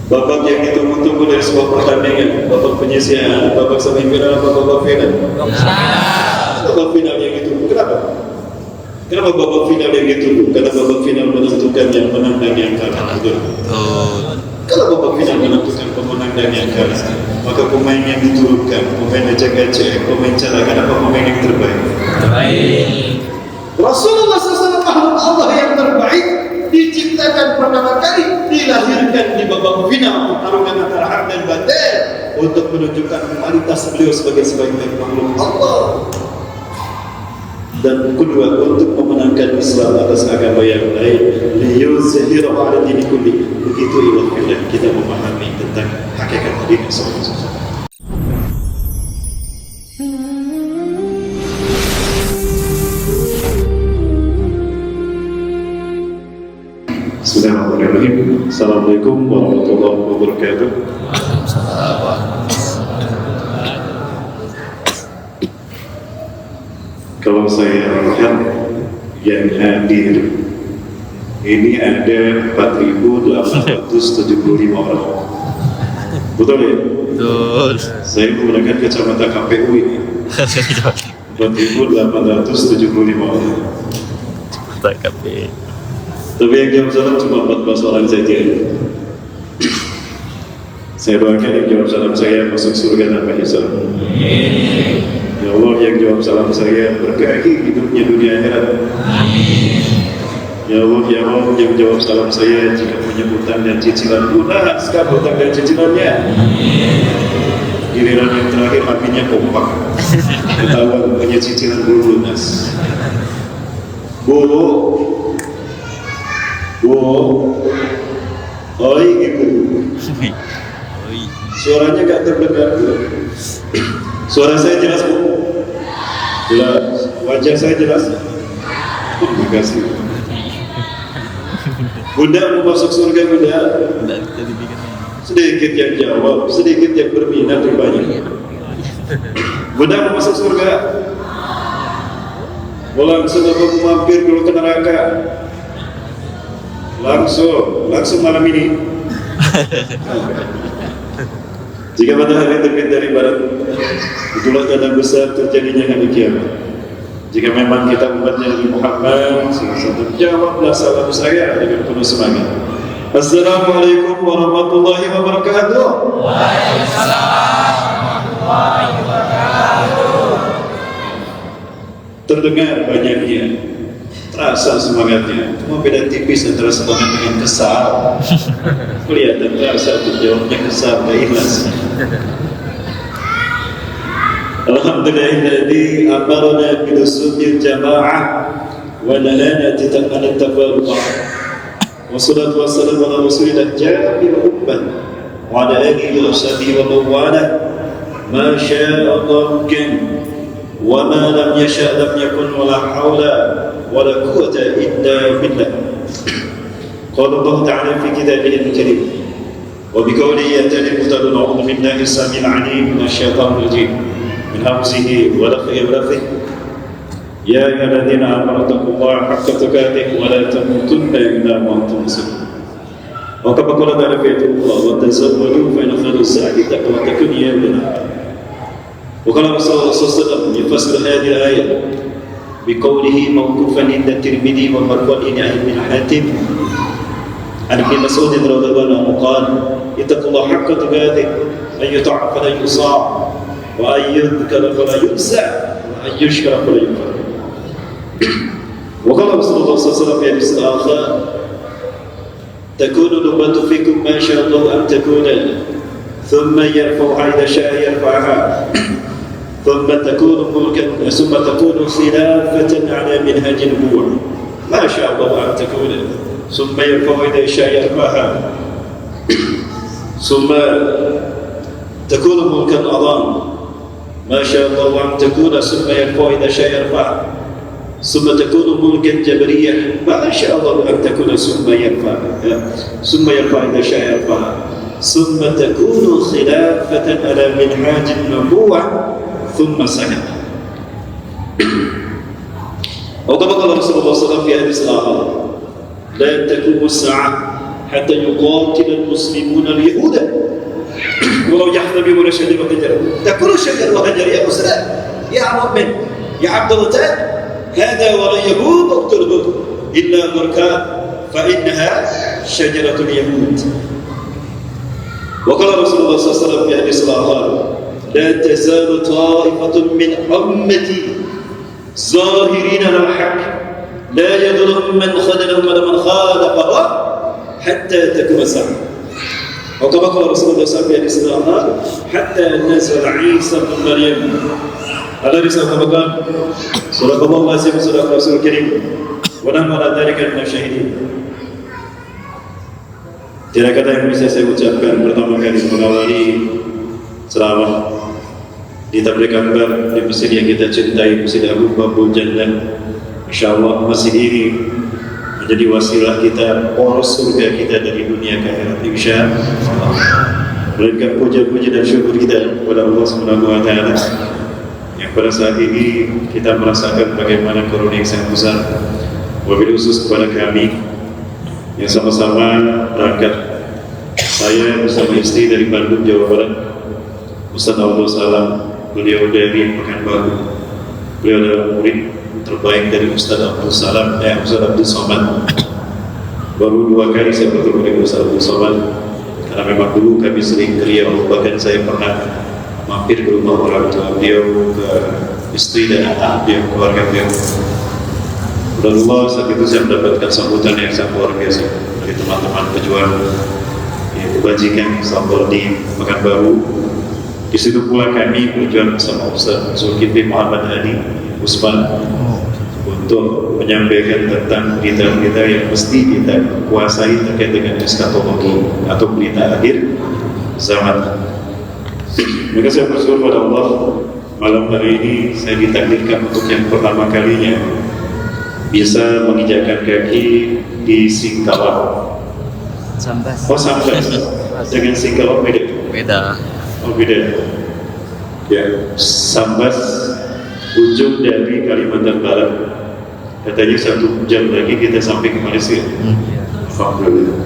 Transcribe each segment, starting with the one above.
babak yang ditunggu-tunggu dari sebuah pertandingan, babak penyisihan, babak semifinal, babak final. Babak final yang ditunggu. Kenapa? Kenapa babak final yang ditunggu? Karena babak final menentukan yang menang dan yang kalah. Kalau babak final menentukan pemenang dan yang kalah, maka pemain yang diturunkan, pemain ecek-ecek, pemain cadangan, apa pemain yang terbaik? Rasulullah SAW makhluk Allah yang terbaik, diciptakan pertama kali, dilahirkan di babak final pertarungan antara hak dan batil untuk menunjukkan kualitas beliau sebagai sebaik-baik makhluk Allah. Dan kedua, untuk memenangkan Islam atas agama yang lain, liyuzhirahu 'ala dini kulli. Begitu ikhwan kita memahami tentang hakikat dini sallallahu. Bismillahirrahmanirrahim. Assalamualaikum warahmatullahi wabarakatuh. Kalau saya lihat yang hadir ini ada 4.875 orang. Betul ya? Betul. Saya menggunakan kacamata KPU ini. 4.875 orang. KPU. Tapi yang jawab salam cuma 14 orang saja. Saya doakan yang jawab salam saya masuk surga tanpa hisab. Ya Allah, yang jawab salam saya berkahi hidupnya dunia akhirat. Ya Allah, ya Allah, yang jawab salam saya jika punya hutang dan cicilan lunas hutang dan cicilannya. Giliran yang terakhir apinya kompak, ketahuan punya cicilan belum lunas. Oi ibu, suaranya gak terdengar. Suara saya jelas bu? Jelas. Wajah saya jelas? Terima kasih. Bunda mau masuk surga bunda? Sedikit yang jawab, sedikit yang berminat rupanya. Bunda mau masuk surga? Mau langsung apa mampir dulu ke neraka? Langsung malam ini. Jika matahari terbit dari barat, itulah tanda besar terjadinya hari kiamat. Jika memang kita umatnya Nabi Muhammad, silakan jawablah salam saya dengan penuh semangat. Assalamualaikum warahmatullahi wabarakatuh. Waalaikumsalam warahmatullahi wabarakatuh. Terdengar banyaknya, terasa semangatnya. Cuma beda tipis antara semangat dengan kesal. Kelihatan terasa untuk jawabnya kesal, gak ikhlas. Alhamdulillahilladzi amarna bilusubil jama'ah wa nahana an at-tafarruq. Wassalatu wassalamu ala rasulillah jami'il ummah wa ala alihi wa sahbihi wa mawala. Ma syaa Allah kan wa ma lam yasha' lam yakun wa la hawla wa la quwwata illa billah. Qala Allah ta'ala fi kitabihi al-karim wa biqawlihi ya'tadi muhtadun a'udzu billahi as-sami'il 'alim minasy syaithanir rajim min hamzihi wa nafthihi wa nafthihi. Ya ayyuhalladzina amanu taqullaha haqqa tuqatih wa la tamutunna illa wa antum muslimun. Wa kama qala ta'ala fi Allah wa tazawwadu fa inna khayra az-zadi taqwa ya benar. Wa qala Rasulullah sallallahu alaihi wasallam yufassir hadhihi al-ayah biqawlihi mawqufan inda Tirmidzi wa marfu'an an Ibn Hatim an Ibn Mas'ud radhiyallahu anhu qala ittaqullaha haqqa tuqatih an yuta'a fa la yusa' wa an yudhkara fa la yunsa wa an yushkara fa la yukfar. وقال رسول الله صلى الله عليه وسلم في حديث آخر تكون الأمة فيكم ما شاء الله أن تكون ثم يرفعها إذا شاء يرفعها ثم تكون ملكا ثم تكون خلافة على منهج النبوة ما شاء الله أن تكون ثم يرفعها إذا شاء يرفعها ثم تكون ملكا أضام ما شاء الله أن تكون ثم يرفعها إذا شاء يرفعها ثم تكون ملكا جبريا ما شاء الله أن تكون ثم يرفع إذا شاء يرفعها ثم تكون خلافة على منهاج النبوة ثم سكت. وكما قال رسول الله صلى الله عليه وسلم في حديث آخر لا تقوم الساعة hatta yuqatil al-muslimun al-yahuda walau yahtabibuna syajar wa hajar takunu syajar wa hajar ya ustaz ya mu'min ya abdul ta'ad hada wala yahud uqtulhu illa murka fa innaha syajaratul yahud. Wa qala Rasulullah sallallahu alaihi wasallam fi hadis al-akhar la tazalu ta'ifatun min ummati zahirina al-haqq la yadurruhum man khadalahum wa man khalaqahum hatta takuma sa'ah. Wa qala Rasulullah sallallahu alaihi wasallam hatta nazala Isa bin Maryam. Ada risau kabakan surah Allah azim surah Rasul Karim wa nahnu ala dzalika min asyahidin. Tiada kata yang bisa saya ucapkan pertama kali mengawali ceramah di tabligh akbar di masjid yang kita cintai, Masjid Abu Babul Jannah. Insyaallah masjid ini menjadi wasilah kita poros surga kita dari dunia ke akhirat insyaallah. Berikan puja-puji dan syukur kita kepada Allah Subhanahu wa taala yang pada saat ini kita merasakan bagaimana karunia yang sangat besar, wabil khusus kepada kami yang sama-sama berangkat. Saya bersama istri dari Bandung, Jawa Barat, Ustaz Abdul Salam, beliau dari Pekanbaru. Beliau adalah murid terbaik dari Ustaz Abdul Salam, Ustaz Abdul Somad. Baru 2 kali saya bertemu dengan Ustaz Abdul Somad, karena memang dulu kami sering ke Riau, bahkan saya pernah mampir ke rumah orang tua beliau, ke istri dan anak beliau, keluarga beliau. Allah saat itu saya mendapatkan sambutan yang sangat luar biasa dari teman-teman pejuang, yaitu bajikan Sambal di Pekanbaru. Di situ pula kami berjuang bersama Ustaz Zulkifli Muhammad Hadi Usman untuk menyampaikan tentang berita-berita yang mesti kita kuasai terkait dengan eskatologi atau berita akhir zaman. Maka saya bersyukur pada Allah, malam hari ini saya ditakdirkan untuk yang pertama kalinya bisa menginjakkan kaki di Singkawang. Sambas. Oh, Sambas. Dengan Singkawang beda? Beda. Oh, beda. Ya, Sambas ujung dari Kalimantan Barat. Katanya 1 jam lagi kita sampai ke Malaysia. Alhamdulillah.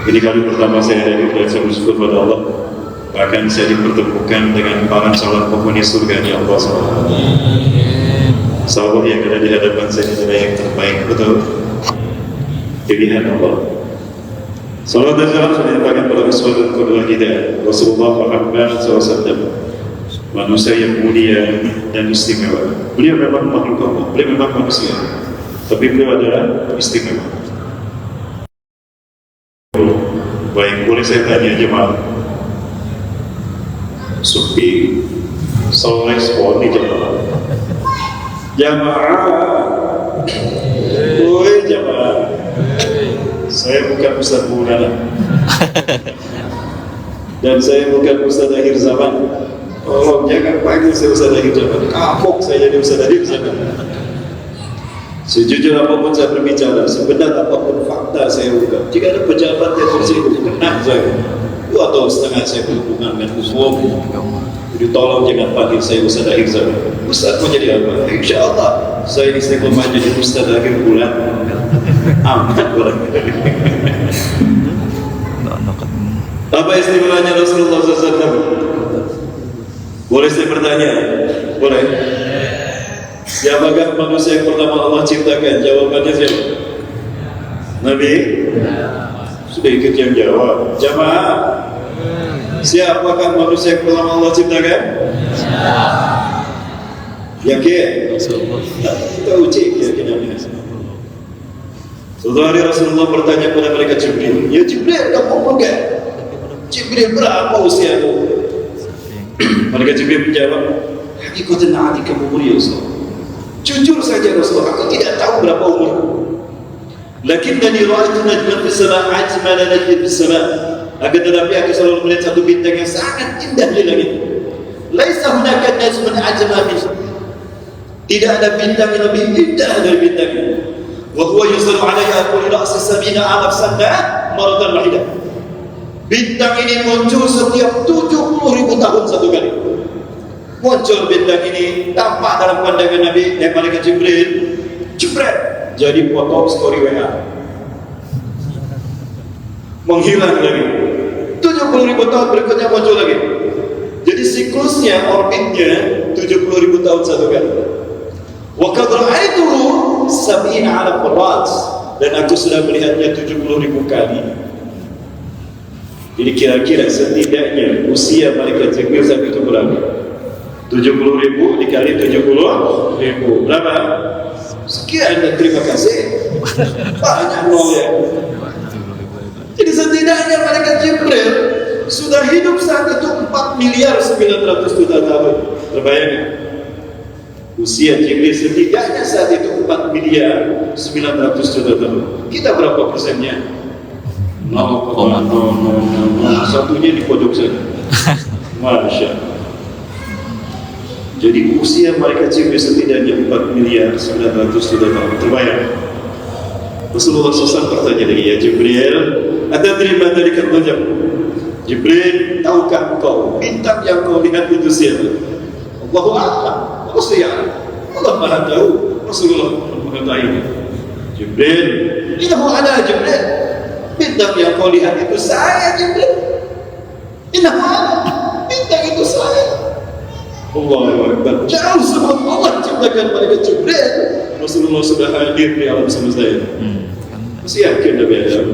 Ini kali pertama saya dari, dan saya bersyukur pada Allah. Bahkan saya dipertemukan dengan para calon penghuni surga di Allah SWT. Sahabat yang ada di hadapan saya adalah yang terbaik, betul? Pilihan Allah. Salam dan salam saya dilimpahkan pada uswatun qudwah kita, Rasulullah Muhammad SAW, manusia yang mulia dan istimewa. Beliau memang makhluk Allah, beliau memang manusia, tapi beliau adalah istimewa. Baik, boleh saya tanya jemaah? Sufi, soleh seponi jemaah. Jamaah, woi jamaah. Saya bukan Ustaz Maulana dan saya bukan Ustaz akhir zaman. Tolong jangan panggil saya Ustaz akhir zaman. Kapok saya jadi Ustaz akhir zaman. Sejujur apapun saya berbicara, sebenar apapun fakta saya ungkap. Jika ada pejabat yang tersinggung, kena saya. Atau setengah saya berhubungan dengan hukum. Jadi tolong jangan panggil saya Ustaz akhir zaman. Ustaz mau jadi apa? InsyaAllah saya istiqomah jadi Ustaz akhir bulan. Amat orang. Apa istimewanya Rasulullah SAW? Boleh saya bertanya? Boleh? Siapakah manusia yang pertama Allah ciptakan? Jawabannya siapa? Nabi? Sudah ikut yang jawab. Jamaah, siapakah manusia yang pertama Allah ciptakan? Yakin? Kita uji keyakinannya. Suatu hari Rasulullah bertanya kepada mereka Jibril, ya Jibril, kamu enggak? Jibril, berapa usiamu? Mereka Jibril menjawab, hakikatan hati kamu mulia Rasulullah. Jujur saja Rasulullah, aku tidak tahu berapa umurku. Lakinnani ra'aitu najman fis sama' ajmala najmin fis sama'. Akan tetapi aku selalu melihat satu bintang yang sangat indah di langit. Laisa hunaka najmun ajma min. Tidak ada bintang yang lebih indah dari bintang ini. Wa huwa yusallu 'alaiha kullu ra'si 70 alaf sana maratan wahidah. Bintang ini muncul setiap 70.000 tahun satu kali. Muncul bintang ini tampak dalam pandangan Nabi dan malaikat Jibril. Jebret jadi potong story WA. menghilang lagi. 70.000 tahun berikutnya muncul lagi. Jadi siklusnya, orbitnya 70.000 tahun satu kali. Wa qad ra'aituhu 70 ala marrat, dan aku sudah melihatnya 70.000 kali. Jadi kira-kira setidaknya usia malaikat Jibril sampai itu berapa? 70.000 dikali 70.000 berapa? Sekian, dan terima kasih. Banyak nol ya. Jadi setidaknya malaikat Jibril sudah hidup saat itu 4.900.000.000 tahun. Terbayang? Usia Jibril setidaknya saat itu 4.900.000.000 tahun. Kita berapa persennya? 0,000 satunya di pojok sana. Masya. Jadi usia malaikat Jibril setidaknya 4.900.000.000 tahun. Terbayang? Rasulullah SAW bertanya lagi, ya Jibril, atadri ma dzalika an-najm? Jibril, tahukah engkau bintang yang kau lihat itu siapa? Allahu a'lam. Allah Maha tahu. Rasulullah mengetahui. Jibril, innahu ana Jibril. Bintang yang kau lihat itu saya, Jibril. Innahu ana. Bintang itu saya. Allahu Akbar. Jauh sebelum Allah ciptakan malaikat Jibril, Rasulullah sudah hadir di alam semesta ini. Masih yakin Nabi Adam?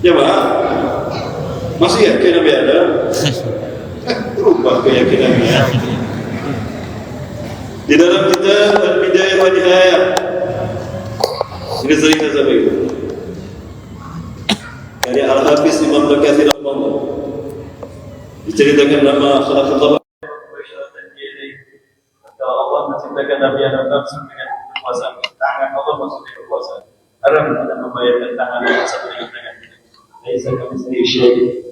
Ya Pak? Masih yakin Nabi Adam? Berubah keyakinannya. Di dalam kitab Al-Bidayah wa Nihayah, ini sering saya sampaikan dari Al-Hafiz Imam Al-Kathir Al-Mamad, diceritakan nama khalaqallah Allah menciptakan Nabi Adam langsung dengan kekuasaan tangan Allah, maksudnya kekuasaan. Haram ada membayarkan tangan Allah satu dengan tangan. Laisa kamitslihi syai'.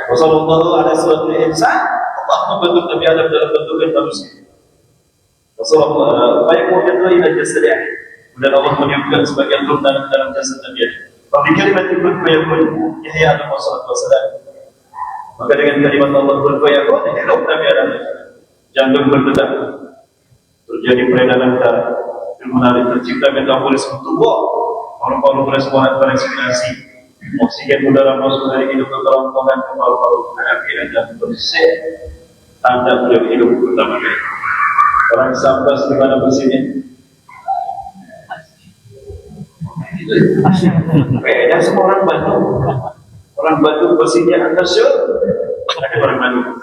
Wa sallallahu ala suratul insan. Allah membentuk Nabi Adam dalam bentukan manusia. Wa sallallahu baik mungkin ila jasadih. Dan Allah meniupkan sebagian ruh dalam jasad Nabi Adam. Wa bi kalimatin kun fayakun Yahya alaihi wassalam. Maka dengan kalimat Allah kun fayakun hidup Nabi Adam. Jantung berdetak, terjadi peredaran darah, pulmonari tercipta metabolisme tubuh, paru-paru beresponan bereksitasi, oksigen udara masuk dari hidung ke kerongkongan ke paru-paru, akhirnya jantung bersih, tanda beliau hidup pertama kali. Orang Sambas di mana bersihnya? Beda semua orang Bandung. Orang Bandung bersihnya anda ada orang Bandung.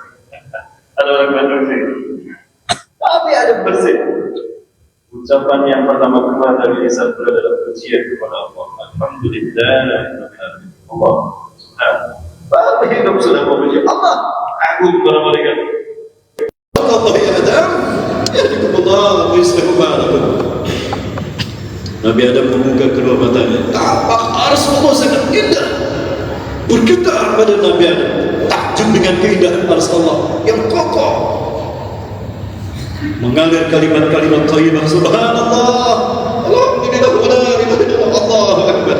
Ada orang Bandung sih, tapi ada bersih. Ucapan yang pertama keluar dari lisan beliau adalah pujian kepada Allah. Alhamdulillah, Allah sudah baru hidup sudah memuji Allah. Aku kepada mereka. Allah ya Adam, ya Allah, Bismillahirrahmanirrahim. Nabi Adam membuka kedua matanya. Tampak ars Allah sangat indah. Bergetar pada Nabi Adam. Takjub dengan keindahan ars Allah yang kokoh. Mengalir kalimat-kalimat thayyibah, subhanallah, alhamdulillah, wa la ilaha illallah, Allahu akbar.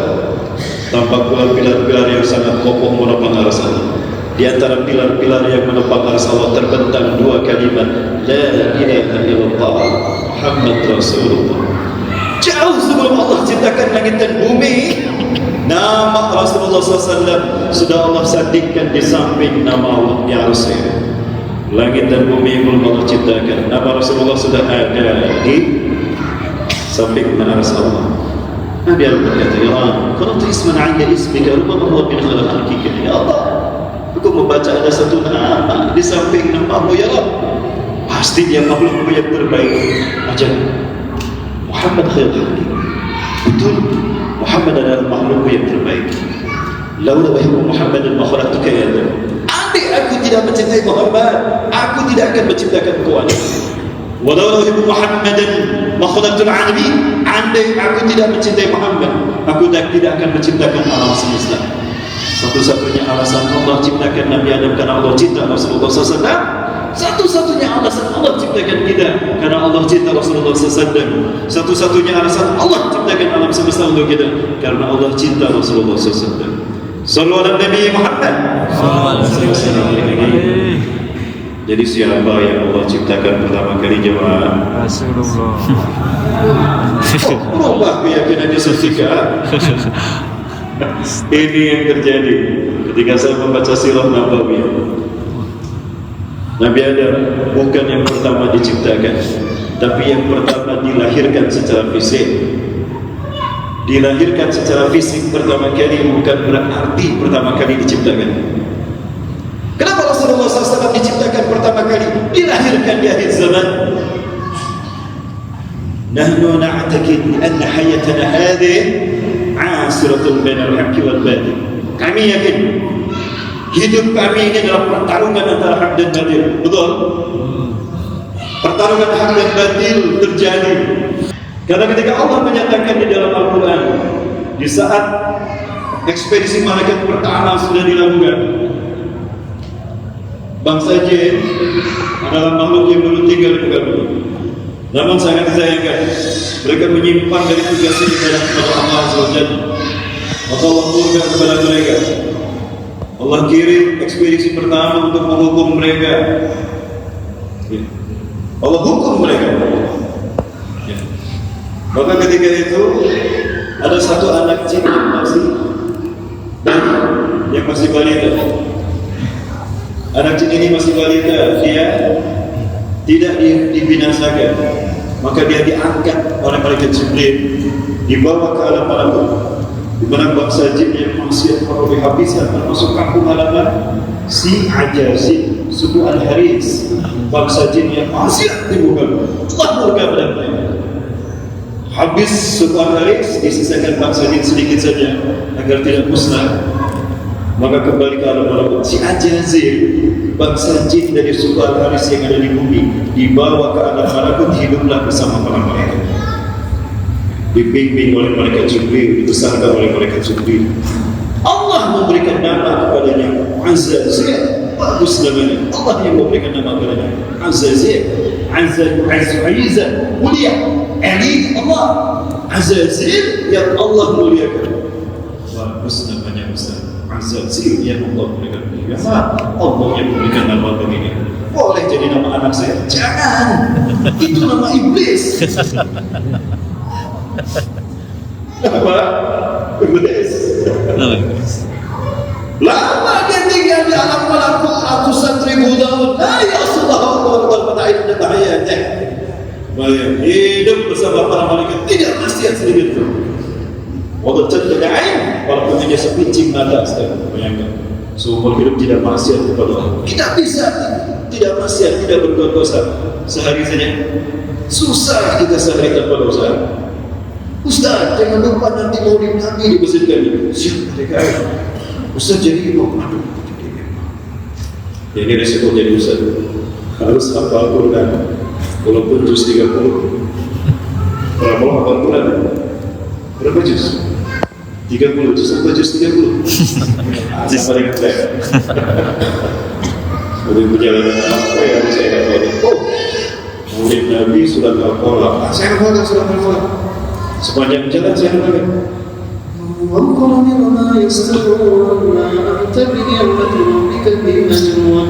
Tampak pula pilar-pilar yang sangat kokoh menopang ars Allah. Di antara pilar-pilar yang menopang ars Allah terbentang dua kalimat, la ilaha illallah, Muhammad Rasulullah. Jauh sebelum Allah ciptakan langit dan bumi, nama Rasulullah SAW sudah Allah sandingkan di samping nama Allah di arsy. Langit dan bumi belum Allah ciptakan, nama Rasulullah sudah ada di samping arsy Allah. Nabi Allah berkata, ya Allah, kalau isman 'inda ismika rubama huwa min khalqika. Ya Allah, aku membaca ada satu nama di samping namamu ya Allah, pasti dia makhlukmu yang terbaik. Ajab, Muhammad khairul khalqi. Betul, Muhammad adalah makhlukmu yang terbaik. Laula uhibbu Muhammadan ma khalaqtuka ya Allah. Andai aku tidak mencintai Muhammad, aku tidak akan menciptakan engkau. Walau uhibbu Muhammadan ma khalaqtul alamin. Andai aku tidak mencintai Muhammad, aku tidak akan menciptakan alam semesta. Satu-satunya alasan Allah ciptakan Nabi Adam karena Allah cinta Rasulullah SAW. Satu-satunya alasan Allah ciptakan kita karena Allah cinta Rasulullah SAW. Satu-satunya alasan Allah ciptakan alam semesta untuk kita karena Allah cinta Rasulullah SAW. Sallallahu alaihi Nabi Muhammad. Jadi siapa yang Allah ciptakan pertama kali jemaah? Rasulullah. Berubah keyakinannya seketika. Ini yang terjadi ketika saya membaca sirah Nabawiyah. Nabi Adam bukan yang pertama diciptakan, tapi yang pertama dilahirkan secara fisik. Dilahirkan secara fisik pertama kali bukan berarti pertama kali diciptakan. Kenapa Rasulullah SAW diciptakan pertama kali? Dilahirkan di akhir zaman. Nahnu na'takid anna hayatana hadhihi 'asiratun bainal haqqi wal batil. Kami yakin hidup kami ini adalah pertarungan antara hak dan batil. Betul? Pertarungan hak dan batil terjadi. Karena ketika Allah menyatakan di dalam Al-Quran, di saat ekspedisi malaikat pertama sudah dilakukan, bangsa jin adalah makhluk yang dulu tinggal di muka bumi. Namun sangat disayangkan, mereka menyimpan dari tugasnya ibadah kepada Allah Azza wa Jalla. Maka Allah turunkan kepada mereka. Allah kirim ekspedisi pertama untuk menghukum mereka. Allah hukum mereka. Maka ketika itu ada satu anak jin yang masih balita. Anak jin ini masih balita, dia tidak dibinasakan, maka dia diangkat oleh malaikat Jibril, dibawa ke alam malakut, di mana bangsa jin yang maksiat perlu dihabiskan, termasuk kampung halaman si Ajazin, suku Al-Haris, bangsa jin yang maksiat di muka bumi. Allah murka pada mereka. Habis suku Al-Haris, disisakan bangsa jin sedikit saja agar tidak musnah. Maka kembali ke alam malakut. Si Ajazil, bangsa jin dari suku Al-Haris yang ada di bumi, dibawa ke alam malakut, hiduplah bersama para malaikat. Dibimbing oleh malaikat Jibril, dibesarkan oleh malaikat Jibril. Allah memberikan nama kepadanya Azazil. Bagus namanya. Allah yang memberikan nama kepadanya Azazil. Azza mulia. Elit Allah. Azazil yang Allah muliakan. Bagus namanya Ustaz. Azazil yang Allah memberikan nama. Allah yang memberikan nama begini. Boleh jadi nama anak saya? Jangan. Itu nama iblis. Apa? Iblis. Lama dia tinggal di alam malakut ratusan ribu tahun. La ya'sullah Allah pada ilmu bahayanya. Bayang hidup bersama para malaikat, tidak maksiat sedikit pun. Waktu cerita ain, walaupun hanya sepicing mata, bayangkan. Seumur hidup tidak maksiat kepada Allah. Tidak bisa, tidak maksiat, tidak berbuat dosa. Sehari saja susah kita sehari tanpa dosa. Ustaz, jangan lupa nanti maulid Nabi dibesarkan. Siapa mereka? Ustaz jadi imam. Aduh, jadi imam. Ya, ini resiko jadi ustaz. Harus hafal Quran. Walaupun juz 30. Berapa hafal Quran? Berapa juz? 30 juz atau juz 30? Juz paling keren. Udah perjalanan apa yang harus saya katakan? Oh, maulid Nabi surat Al-Qalam. Saya hafal surat Al-Qalam. Sepanjang jalan saya katakan. وَالْقَلَمِ وَمَا يَسْطُرُونَ مَا أَنْتَ بِنِعْمَةِ رَبِّكَ بِمَجْنُونٍ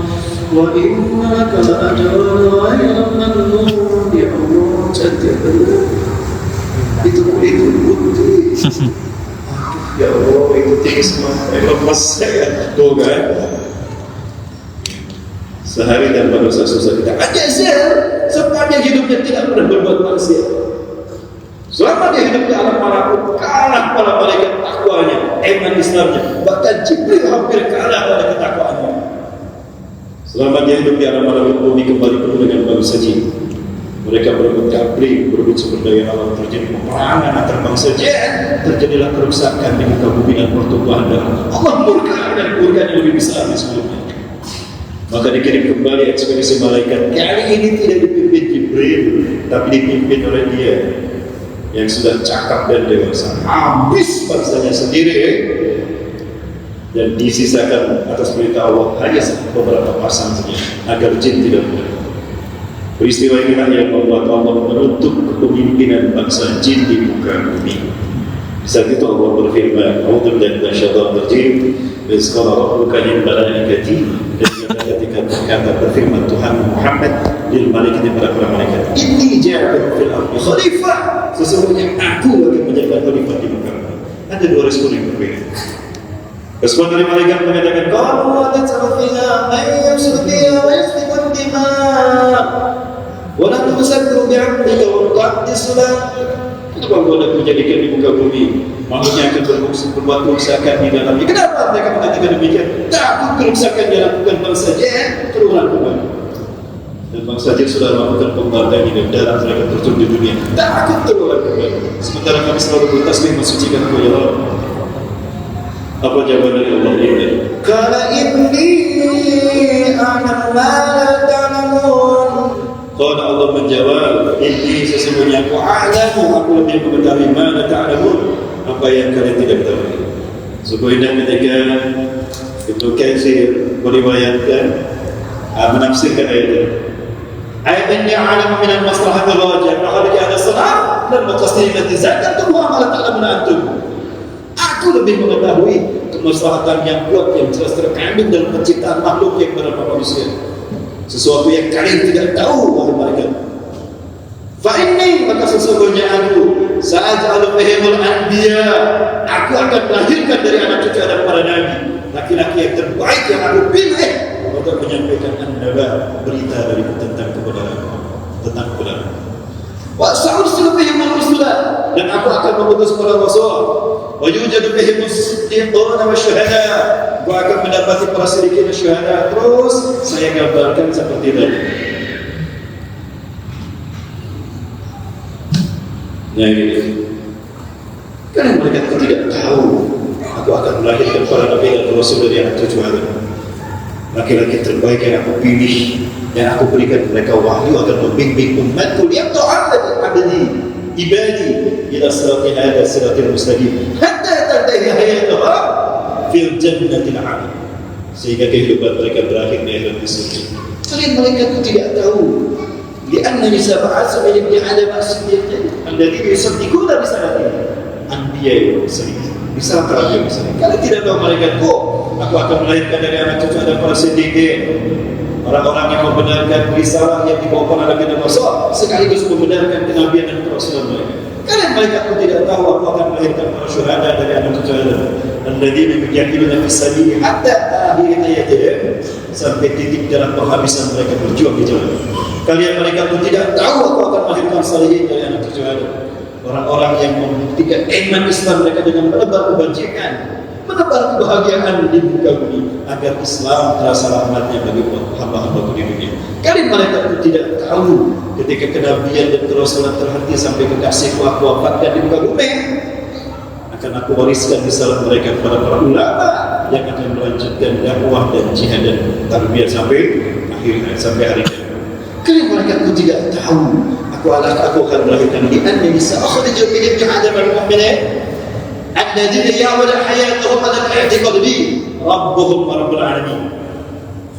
وَإِنَّكَ لَأَجْرٌ غَيْرَ مَمْنُونٍ بِعُرُوجٍ itu putih. Ya Allah, itu tinggi semua. Lepas saya tuh kan. Sehari tanpa dosa susah kita. Ajazil sepanjang hidupnya tidak pernah berbuat maksiat. Selama dia hidup di alam malakut, kalah para malaikat takwanya, iman Islamnya. Bahkan Jibril hampir kalah pada ketakwaannya. Selama dia hidup di alam malakut, bumi kembali penuh dengan bangsa jin. Mereka berebut gabri, berebut sumber daya alam, terjadi peperangan antar bangsa jin. Terjadilah kerusakan di muka bumi dan pertumbuhan darah. Allah murka dan murka yang lebih besar dari sebelumnya. Maka dikirim kembali ekspedisi malaikat. Kali ini tidak dipimpin Jibril, tapi dipimpin oleh dia yang sudah cakap dan dewasa, habis bangsanya sendiri, dan disisakan atas perintah Allah hanya beberapa pasang saja agar jin tidak mudah. Peristiwa inilah yang membuat Allah menutup kepemimpinan bangsa jin di muka bumi. Saat itu Allah berfirman, "A'udzu billahi minasyaitonir rajim. Iz qala rabbuka lil malaikati." Ketika berkata berfirman Tuhan Muhammad lil malaikati kepada para malaikat, "Inni ja'ilun fil ardi khalifah." Sesungguhnya aku akan menjadikan khalifah di muka bumi. Ada dua respon yang berbeda. Respon dari malaikat mengatakan, "Qalu wa taj'alu fiha man yufsidu fiha wa yasfiku ad-dima' wa la tusabbihu bi'amrika wa tuqaddisu lak." Kenapa kau nak menjadikan di muka bumi makhluknya akan berbuat kerusakan di dalamnya? Kenapa mereka mengatakan demikian? Takut kerusakan dilakukan bangsa Jin terulang kembali. Dan bangsa Jin sudah melakukan pembantaian dan darah mereka terjun di dunia. Takut terulang kembali. Sementara kami selalu bertasbih mensucikan Allah ya Allah. Apa jawaban dari Allah ini? Qala inni a'lamu ma la ta'lamun. Qala Allah menjawab, "Inni sesungguhnya aku a'lamu, aku lebih mengetahui ma la ta'lamun, apa yang kalian tidak ketahui." Sesungguhnya ketika Ibnu Katsir meriwayatkan menafsirkan ayat ini. Ayat ini a'lamu min al-maslahati al-wajib, maka ada salah dan maqasid allati zakartum wa ma la ta'lamun antum. Aku lebih mengetahui kemaslahatan yang kuat yang jelas terkandung dalam penciptaan makhluk yang bernama manusia. Sesuatu yang kalian tidak tahu wahai malaikat. Fa inni, maka sesungguhnya aku sa'aj'alu fihimul anbiya, aku akan melahirkan dari anak cucu Adam para nabi, laki-laki yang terbaik yang aku pilih untuk menyampaikan an-naba, berita dari tentang kebenaran, tentang kebenaran. Wa sa'ursilu fihimul rusula, dan aku akan mengutus para rasul. Wa yujadu fihimus siddiquna wasyuhada, aku akan mendapati para siddiqin dan syuhada. Terus saya gambarkan seperti tadi. Nah ini, karena mereka tidak tahu aku akan melahirkan para nabi dan rasul dari anak cucu Adam, laki-laki terbaik yang aku pilih, yang aku berikan mereka wahyu akan membimbing umatku yang abadi ibadi ila siratil hada siratil mustaqim hatta tantahi hayatuhum fil jannatil 'ali, sehingga kehidupan mereka berakhir di akhirat surga. Kalian mereka itu tidak tahu li'anna nisaba'asu min ibni Adam as-siddiqin alladhi yusaddiquna risalatihi anbiya bisa para bisa. Kalian tidak tahu malaikatku, aku akan melahirkan dari anak cucu Adam para siddiqin, orang-orang yang membenarkan risalah yang dibawa oleh Nabi dan Rasul, sekaligus membenarkan kenabian dan kerasulan mereka. Kalian malaikatku tidak tahu aku akan melahirkan para syuhada dari anak cucu Adam alladzina yujahiduna fi sabili hatta akhir hayatihim, sampai titik dalam penghabisan mereka berjuang di jalan. Kalian malaikatku tidak tahu aku akan melahirkan salihin dari anak cucu Adam, orang-orang yang membuktikan iman Islam mereka dengan menebar kebajikan, menebar kebahagiaan di muka bumi, agar Islam terasa rahmatnya bagi hamba-hamba di dunia. Kalian malaikatku tidak tahu ketika kenabian dan kerasulan terhenti sampai kekasihku aku wafatkan di muka bumi, akan aku wariskan risalah mereka kepada para ulama yang akan melanjutkan dakwah dan jihad dan tarbiyah sampai akhir sampai hari kiamat. Kalian malaikatku tidak tahu aku akan melahirkan di anna nisa akhriju min ibni Adam al-mu'minin alladzina ya'malu hayatuhum ala al-i'tiqad bi rabbuhum wa rabbul alamin,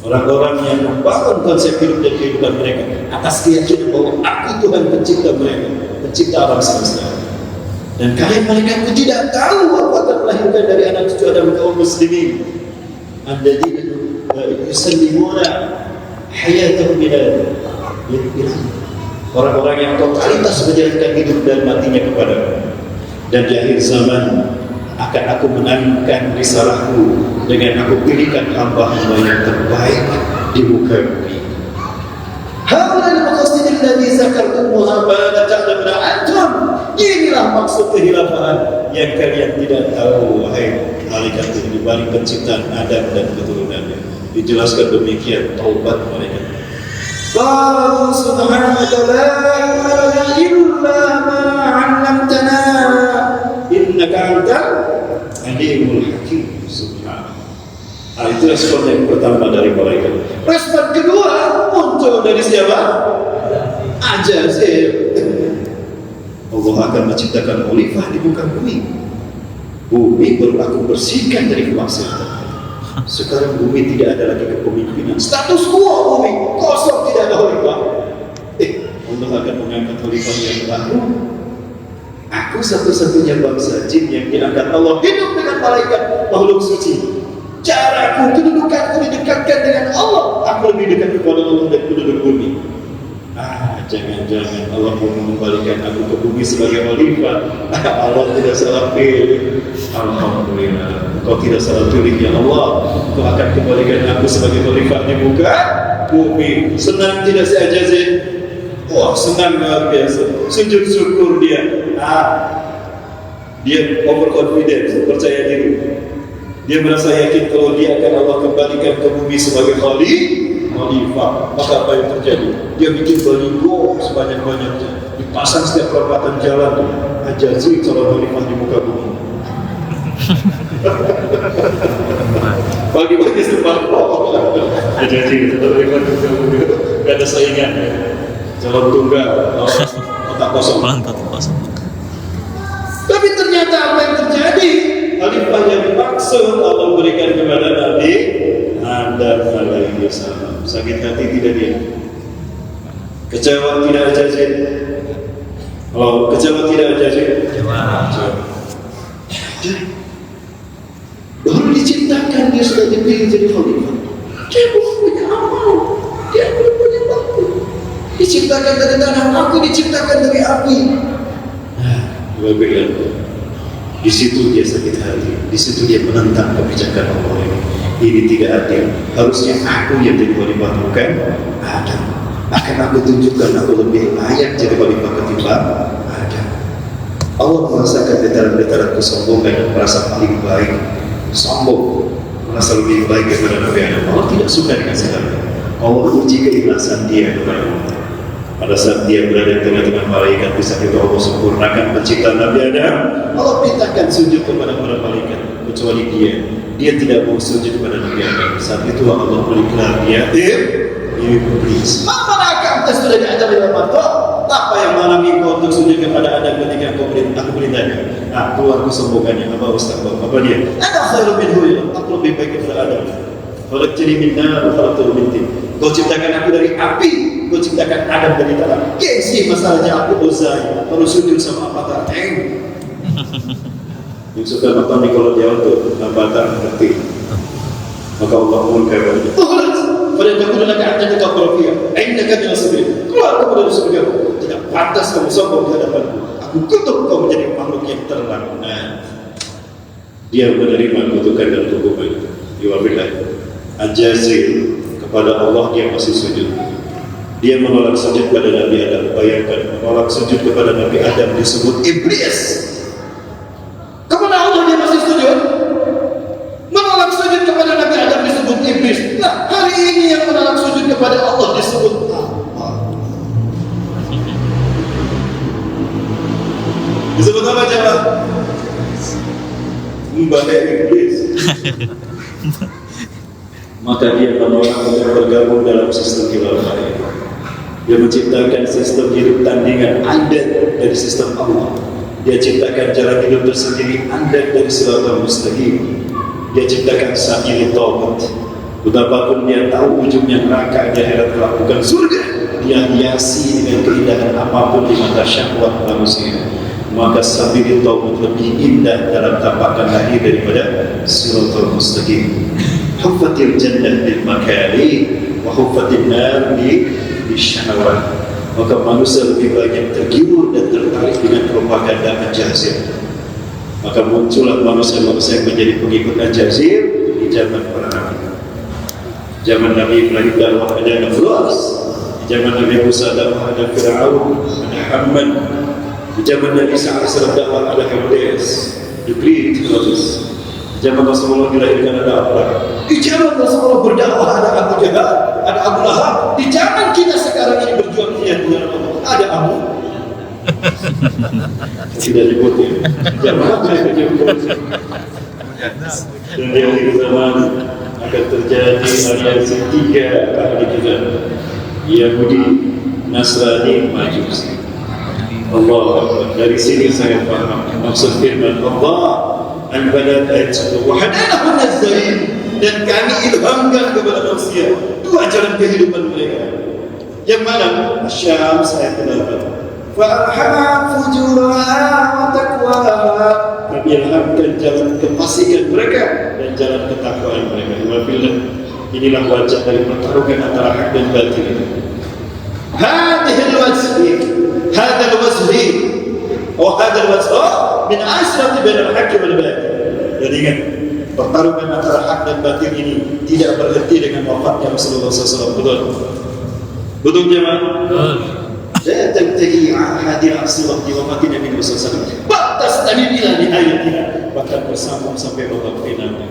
orang-orang yang membangun konsep hidup dan kehidupan mereka atas keyakinan bahwa aku Tuhan pencipta mereka, pencipta alam semesta. Dan kalian malaikatku tidak tahu aku akan melahirkan dari anak cucu Adam kaum muslimin alladzina yusallimuna hayatuhum ila orang-orang yang totalitas menjalankan hidup dan matinya kepadamu. Dan di akhir zaman akan aku menangkan risalahku dengan aku pilihkan hamba-hamba yang terbaik di muka bumi. Haulal maqasidil ladzi zakartumuha ma la ta'lamuna antum. Inilah maksud kehilafahan yang kalian tidak tahu wahai malaikat di balik penciptaan Adam dan keturunannya. Dijelaskan demikian taubat malaikat. Qalu subhanaka la ilma lana illa ma 'allamtana innaka antal alimul hakim. Subhanallah. Itu respon yang pertama dari malaikat. Respon kedua muncul dari siapa? Ajazib. Allah akan menciptakan khalifah di muka bumi. Bumi aku bersihkan dari kemaksiatan. Sekarang bumi tidak ada lagi kepemimpinan. Status quo bumi kosong, tidak ada khalifah. Allah akan mengangkat khalifah yang baru Aku satu-satunya bangsa jin yang diangkat Allah hidup dengan malaikat makhluk suci. Caraku, kedudukanku didekatkan dengan Allah. Aku lebih dekat kepada Allah dan penduduk bumi. Jangan-jangan Allah mau mengembalikan aku ke bumi sebagai khalifah. Allah tidak salah pilih. Alhamdulillah, Kau tidak salah pilih ya Allah. Kau akan kembalikan aku sebagai khalifah di muka bumi. Senang tidak si Al-Jazir? Wah, senang luar biasa. Sujud syukur dia. Dia overconfident, percaya diri. Dia merasa yakin kalau dia akan Allah kembalikan ke bumi sebagai khalifah. Maka apa yang terjadi? Dia bikin baliho sebanyak-banyaknya, dipasang setiap perempatan jalan. Al-Jazir calon khalifah di muka bumi. Bagi-bagi sembako. Al-Jazir calon khalifah di muka bumi. Gak ada saingan. Calon tunggal, kotak kosong. Tapi ternyata apa yang terjadi? Khalifah yang dimaksud Allah berikan kepada Nabi Adam alaihi salam. Sakit hati tidak dia? Kecewa tidak Al-Jazir? Kalau kecewa tidak Al-Jazir? Kecewa. Baru diciptakan dia sudah dipilih jadi khalifah. Dia belum punya amal, dia belum punya bakti. Diciptakan dari tanah, aku diciptakan dari api. Berbeda. Di situ dia sakit hati, di situ dia menentang kebijakan Allah ini. Ini tidak adil. Harusnya aku yang jadi khalifah, bukan Adam. Akan aku tunjukkan aku lebih layak jadi khalifah ketimbang Adam. Allah merasakan detaran-detaran kesombongan dan merasa paling baik, sombong, merasa lebih baik daripada Nabi Adam. Allah tidak suka dengan segala. Allah uji keikhlasan dia kepada Allah. Pada saat dia berada di tengah-tengah malaikat, bisa kita Allah sempurnakan penciptaan Nabi Adam. Allah perintahkan sujud kepada para malaikat, kecuali dia tidak mau sujud kepada Nabi Adam. Saat itu Allah berikrar dia iblis. Apa nakam tes sudah diajar dalam mata? Apa yang mengalami kau untuk sujud kepada Adam ketika aku perintahkan? Keluar kesombongannya. Apa Ustaz? Apa dia? Ada khairu minhu, aku lebih baik daripada Adam. Khalaqtani min nar wa khalaqtahu min tin. Kau ciptakan aku dari api, kau ciptakan Adam dari tanah. Gengsi masalahnya aku Uzai, harus sujud sama Avatar. Yang suka nonton Nickelodeon dia untuk Avatar ngerti. Maka Allah mengurungkan pada dahulu nak ada juga profil. Ainda kan nasibnya. Keluar kamu dari surga. Tidak pantas kamu sombong di hadapanku. Aku kutuk kau menjadi makhluk yang terang. Dia menerima kutukan dan hukuman. Yuwabillah. Al-Jazir kepada Allah dia masih sujud. Dia menolak sujud kepada Nabi Adam. Bayangkan, menolak sujud kepada Nabi Adam disebut iblis. Kepada Allah dia masih sujud. Menolak sujud kepada Nabi Adam disebut iblis. Nah, hari ini yang menolak sujud kepada Allah disebut apa? Disebut apa coba? Membahaya iblis. Maka dia menolak untuk bergabung dalam sistem khilafah ini. Dia menciptakan sistem hidup tandingan andek dari sistem Allah. Dia ciptakan jalan hidup tersendiri andek dari siratal mustaqim. Dia ciptakan sa'ili taubat. Betapapun dia tahu ujungnya neraka di akhirat kelak bukan surga, dia hiasi dengan keindahan apapun di mata syahwat manusia. Maka sa'ili taubat lebih indah dalam tampakan lahir daripada siratal mustaqim. Huffatil jannah bil makari wa huffatil nar bil syahwat. Maka manusia lebih banyak tergiur dan tertarik dengan propaganda Al-Jazir. Maka muncullah manusia-manusia yang menjadi pengikut Al-Jazir di zaman para nabi. Zaman Nabi Ibrahim dakwah ada Namrud, di zaman Nabi Musa dakwah ada Fir'aun, ada Haman, di zaman Nabi Isa AS dakwah ada Herodes, the Great Herodes. Zaman Rasulullah dilahirkan ada apa? Di zaman Rasulullah berdakwah ada Abu Jahal, ada Abu Lahab. Di zaman kita sekarang ini berjuang jihad dengan Allah ada Abu. Tidak disebut ya. Zaman saya disebut. Dan di akhir zaman akan terjadi aliansi tiga ahli kitab: Yahudi, Nasrani, Majusi. Allah Akbar. Dari sini saya paham maksud firman Allah. Al-Balad ayat 10. Wahadalahu nazzain, dan kami ilhamkan kepada manusia dua jalan kehidupan mereka. Yang mana? Syams ayat 8. Fa'alhamaha fujuraha wa taqwaha. Kami ilhamkan jalan kefasikan mereka dan jalan ketakwaan mereka. Wabillah, inilah wajah dari pertarungan antara hak dan batil itu. Hadhil wajhi, hadal wajhi, hadal wajhi min asrati bainal haqqi wal batil. Jadi ingat, pertarungan antara hak dan batil ini tidak berhenti dengan wafatnya Rasulullah SAW. Betul jemaah? لا تنتهي هذه العصيرة بوفاة النبي صلى الله عليه وسلم تستمر إلى نهايتها bahkan bersambung sampai babak finalnya.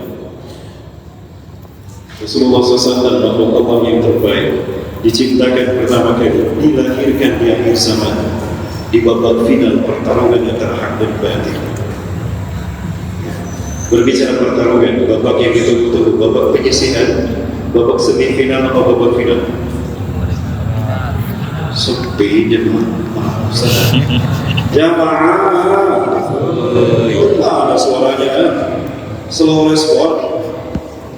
Rasulullah SAW makhluk Allah yang terbaik, diciptakan pertama kali, dilahirkan di akhir zaman, di babak final pertarungan antara hak dan batil. Berbicara pertarungan, babak yang ditunggu-tunggu, babak penyisihan, babak semifinal atau babak final? Sepi jamaah ada suaranya, slow respon.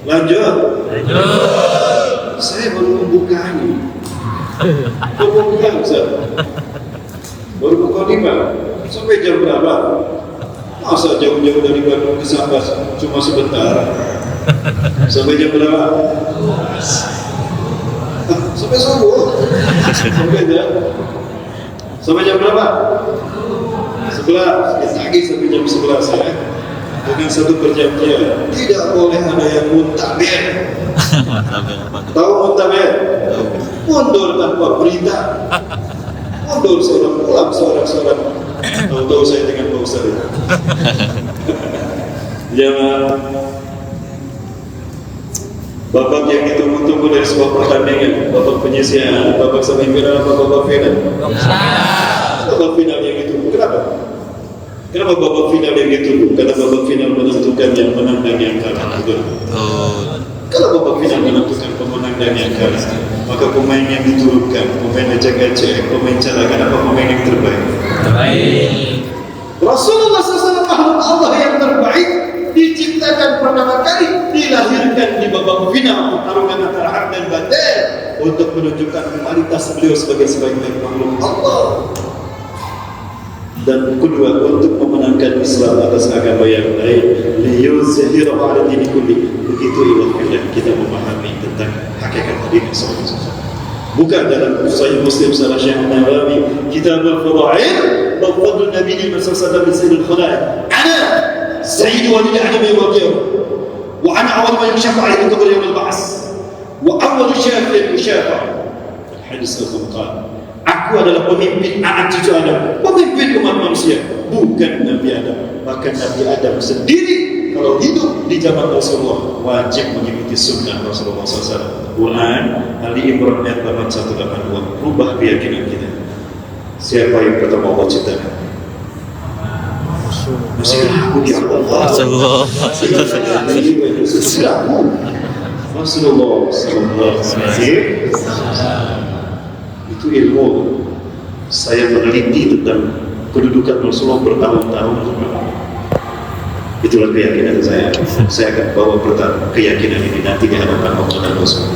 Lanjut. Saya baru membuka ini. Baru buka 5 sampai jam berapa? Masa jauh-jauh dari Bandung ke Sambas cuma sebentar? Sampai jam berapa? Sampai subuh. Sampai jam berapa? 11. Lagi sampai jam 11 ya. Dengan satu perjanjian, tidak boleh ada yang muntabir. Tahu muntabir? Mundur tanpa perintah. Mundur seorang, pulang seorang. Tahu-tahu saya dengan Pak Ustaz itu. Jangan. Babak yang ditunggu-tunggu dari sebuah pertandingan, babak penyisihan, babak semifinal, babak final. Babak final yang ditunggu. Kenapa? Kenapa babak final yang ditunggu? Karena babak final menentukan yang menang dan yang kalah. Kalau babak final menentukan pemenang dan yang kalah, maka pemain yang diturunkan, pemain acak-acak, pemain cadangan, apa pemain yang terbaik? Rasulullah SAW makhluk Allah yang terbaik, diciptakan pertama kali, dilahirkan di babak final pertarungan antara hak dan batil untuk menunjukkan kualitas beliau sebagai sebaik-baik makhluk Allah. Dan kedua, untuk memenangkan Islam atas agama yang lain, liyuzhirahu 'ala dini kulli. Begitu ikhwan kita memahami tentang hakikat dini sallallahu. Bukan dalam Sahih Muslim salah Syekh Nawawi, Kitab al-Fadail, bab fadl Nabi sallallahu alaihi wasallam sayyidul khalaiq. Ana sayyid walil adam yawm al-qiyamah. Wa ana awwal man yashfa'a 'inda qabr yawm al-ba'ts. Wa awwal syafi'in yashfa'. Hadis al-Qur'an. Aku adalah pemimpin anak cucu Adam, pemimpin umat manusia, bukan Nabi Adam. Bahkan Nabi Adam sendiri kalau hidup di zaman Rasulullah wajib mengikuti sunnah Rasulullah SAW. Quran Ali Imran ayat 182. Rubah keyakinan kita. Siapa yang pertama Allah ciptakan? Rasulullah. Itu ilmu. Saya meneliti tentang kedudukan Rasulullah bertahun-tahun. Itulah keyakinan saya. Saya akan bawa keyakinan ini nanti di hadapan Allah dan Rasul.